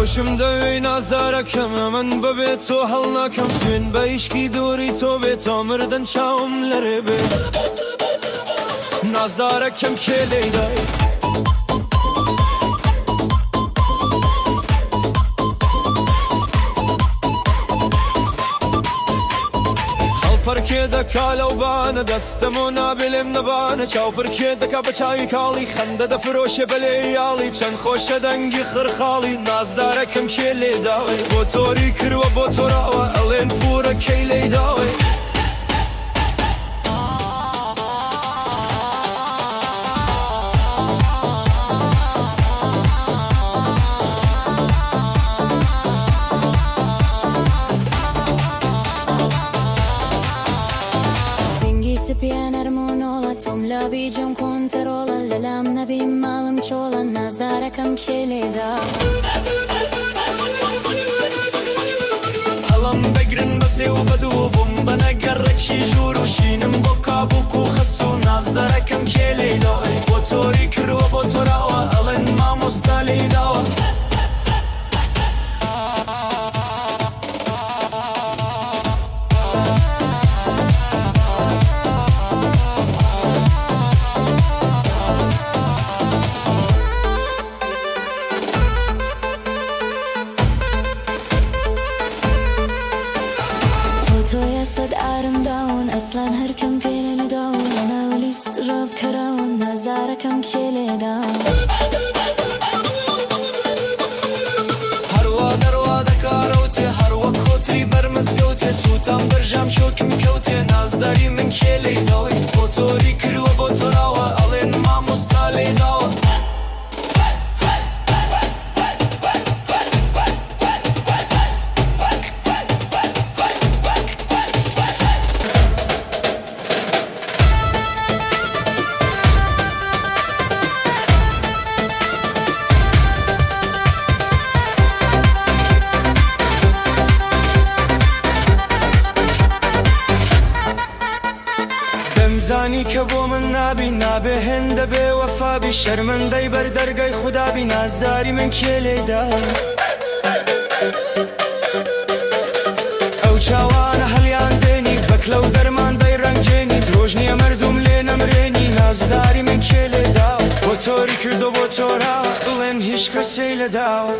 خوشم دوی نازدارکم من ببێت تۆ هەڵ ناکەم سوێن بە عیشقی دووری تۆ بێت تا مردن چاوم لەرێ بێ نازدارکم کێ لێدای پرکێ دەکا لەو بانە دەستم و نابێلێم نەبانە چاو پرکێ دەکا بە چاوی کاڵی خەندە دەفرۆشێ بە لێیاڵی چەند خۆشە دەنگی خڕخاڵی نازدارەکەم کێ لێداوی بۆ تۆری کردوە بۆ تۆراوە ئەڵێن پورە کەی لێداوی سپیان هەرمۆنۆڵە تۆم لابی جۆم کۆنتەرۆڵە لەلام نەبی ماڵم چۆڵە نازدارەکەم کێ لێدا هەڵم بگرن بەسێ و بەدوو بووم بە نەگەڕێکی ژوور و شینم بۆ کابووک و خەس و نازدارەکەم کێ لێداوی بۆ تۆری کردوە بۆ تۆراوە ئەڵێن مامۆستا لێداوە تۆیە سەد ئارم داون ئەسلان هەرکەم پێرە لەداون لەناو لیست ڕاو کەراون نازدارەکەم کێ لێدا هەروە دەڕوا دەکارەوتێ هەروەک خۆتری بەرمەزگەوتێ سووتان بەرژام شۆکم کەوتێ نازداری من کێ لێداوی بۆ تۆری کردوە بۆ تۆراوە ئەڵێن مامۆستا لێداوە زانی کە بۆ من نابی نابێ هێندە بێ وەفابی شەرمەندەی بەردەرگای خودابی نازداری من کێ لێدا ئەو چاوانە هەڵیان دێنی بەکلە و دەرماندەی ڕەنگێنی درۆژ نییە مەردوم لێ نەمرێنی نازداری من کێ لێدا بۆ تۆری کردو بۆ تۆراوە بڵێن هیچ کەسەی لەداوە